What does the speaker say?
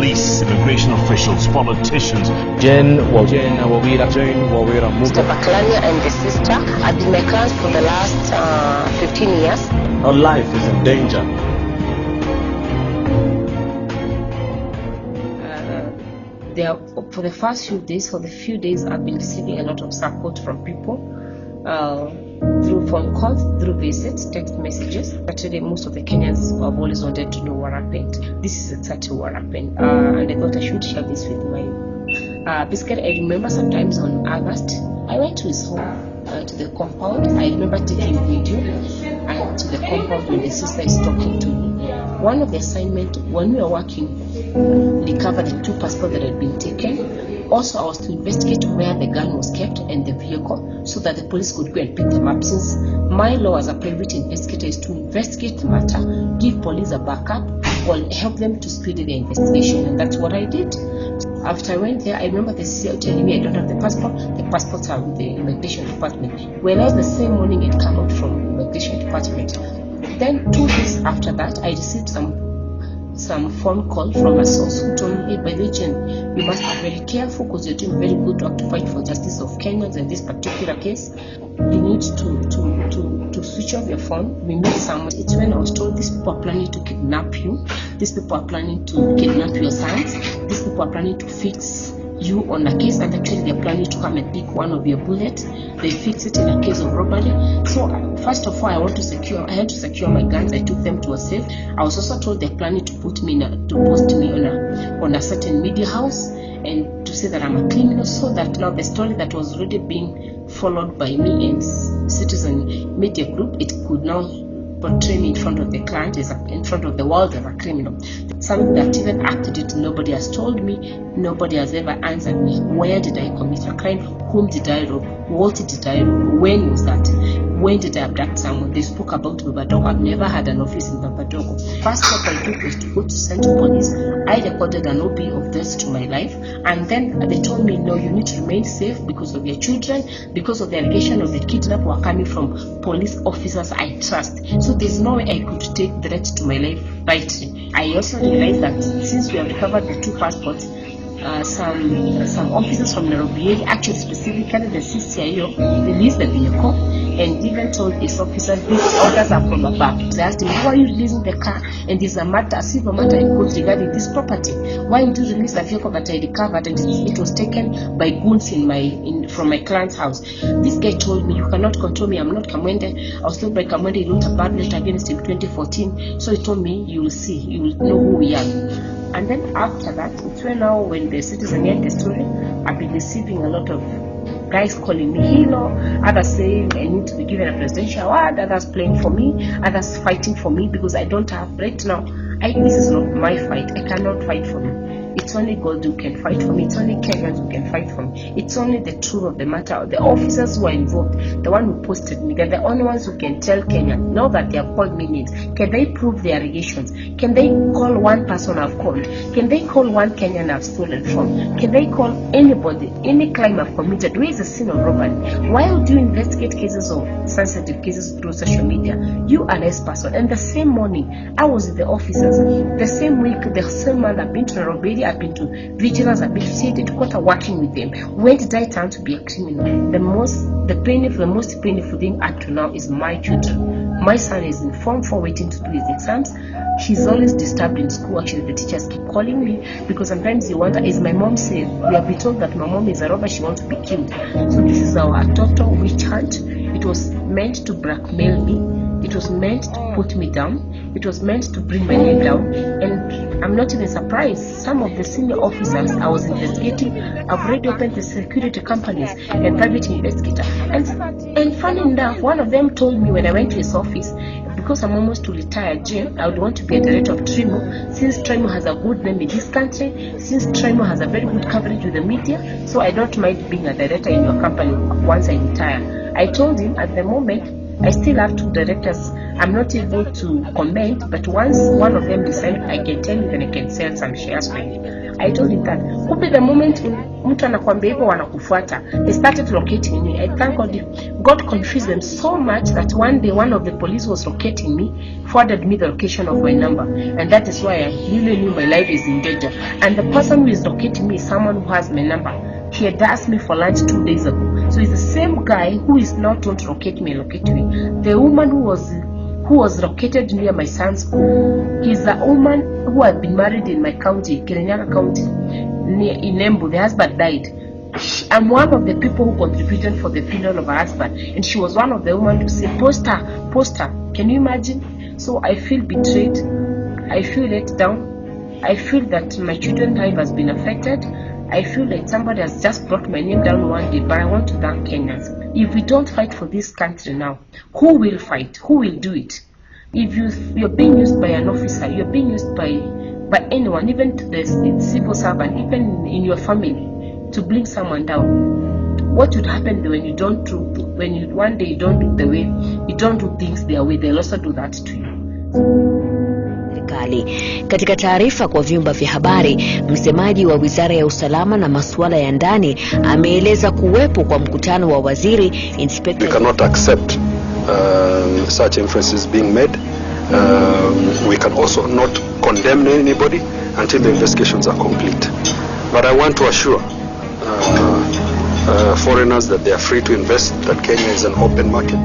police, immigration officials, politicians. Jen Wawira Mr. Baklania and the sister. I've been my clients for the last 15 years. Her life is in danger. For the first few days, I've been receiving a lot of support from people through phone calls, through visits, text messages. Actually, most of the Kenyans have always wanted to know what happened. This is exactly what happened, and I thought I should share this with my. Basically, I remember sometimes on August, I went to his home, to the compound. I remember taking video and to the compound when the sister is talking to me. One of the assignments when we were working, recovered the 2 passports that had been taken. Also, I was to investigate where the gun was kept and the vehicle so that the police could go and pick them up. Since my law as a private investigator is to investigate the matter, give police a backup, or help them to speed the investigation, and that's what I did. After I went there, I remember the CIO telling me I don't have the passport. The passports are with the immigration department. Whereas the same morning it came out from the immigration department. Then 2 days after that, I received some phone call from a source who told me, hey, by the way, Jen, you must be very careful because you're doing very good work to fight for justice of Kenyans in this particular case. You need to switch off your phone. We meet someone. It's when I was told these people are planning to kidnap you. These people are planning to kidnap your sons. These people are planning to fix you on a case, and actually they're planning to come and pick one of your bullets. They fix it in a case of robbery. So first of all, I had to secure my guns. I took them to a safe. I was also told they're planning to post me on a certain media house and to say that I'm a criminal, so that now the story that was already being followed by me and Citizen Media Group, it could now portray me in front of the client, in front of the world as a criminal. Something that even after it, nobody has told me, nobody has ever answered me. Where did I commit a crime? Whom did I rob? What did I rob? When was that? When did I abduct someone? They spoke about Babadogo. I've never had an office in Babadogo. First step I took was to go to Central Police. I recorded an OB of this to my life, and then they told me, no, you need to remain safe because of your children, because of the allegation of the kidnap were coming from police officers I trust. So there's no way I could take threats to my life lightly. I also realized that since we have recovered the 2 passports, some officers from Nairobi, actually specifically the CCIO, released the vehicle and even told his officers these orders are from above. They asked him, why are you releasing the car? And there's a civil matter in court regarding this property. Why would you release the vehicle that I recovered and it was taken by goons from my client's house? This guy told me, you cannot control me, I'm not Kamwende. I was told by Kamwende he wrote a bad letter against him in 2014. So he told me, you will see, you will know who we are. And then after that, it's when the Citizen heard the story, I've been receiving a lot of guys calling me hero, others saying I need to be given a presidential award, others playing for me, others fighting for me because I don't have right now. This is not my fight. I cannot fight for me. It's only God who can fight for me. It's only Kenyans who can fight for me. It's only the truth of the matter. The officers who are involved, the one who posted me, they're the only ones who can tell Kenya, now that they have called me names, can they prove their allegations? Can they call one person I've called? Can they call one Kenyan I've stolen from? Can they call anybody, any crime I've committed? Where is the scene of robbery? Why would you investigate cases of sensitive cases through social media? You are this person. And the same morning, I was with the officers. The same week, the same month, I've been to Nairobi, I've been to vigilance, I've been to State Quarter working with them. When did I turn to be a criminal? The most painful thing up to now is my children. My son is in Form 4 waiting to do his exams. He's always disturbed in school. Actually, the teachers keep calling me because sometimes you wonder, is my mom safe? We have been told that my mom is a robber, she wants to be killed. So this is our total witch hunt. It was meant to blackmail me. It was meant to put me down. It was meant to bring my name down. And I'm not even surprised. Some of the senior officers I was investigating have already opened the security companies and private investigator. And funny enough, one of them told me when I went to his office, because I'm almost to retire, Jim, I would want to be a director of Trimo, since Trimo has a good name in this country, since Trimo has a very good coverage with the media, so I don't mind being a director in your company once I retire. I told him at the moment, I still have 2 directors. I'm not able to comment, but once one of them decides, I can tell you, then I can sell some shares for you. I told him that. Kumbe the moment mtu anakuambia hivyo wanakufuata, they started locating me. I thank God, God confused them so much that one day one of the police was locating me, forwarded me the location of my number, and that is why I really knew my life is in danger. And the person who is locating me is someone who has my number. He had asked me for lunch 2 days ago. So it's the same guy who is now told to locate me. The woman who was located near my son's school, he's a woman who had been married in my county, Kirinyaga County, near in Embu. The husband died. I'm one of the people who contributed for the funeral of her husband, and she was one of the women to say, poster. Can you imagine? So I feel betrayed. I feel let down. I feel that my children's life has been affected. I feel like somebody has just brought my name down one day, but I want to thank Kenyans. If we don't fight for this country now, who will fight? Who will do it? If you're being used by an officer, you're being used by anyone, even to the civil servant, even in your family, to bring someone down. What would happen when you don't do, one day you don't do the way, you don't do things their way, they'll also do that to you. Katika taarifa kwa vyumba vya habari, msemaji wa Wizara ya Usalama na Masuala ya Ndani ameeleza kuwepo kwa mkutano wa waziri Inspector. We cannot accept such inferences being made. We can also not condemn anybody until the investigations are complete. But I want to assure foreigners that they are free to invest, that Kenya is an open market.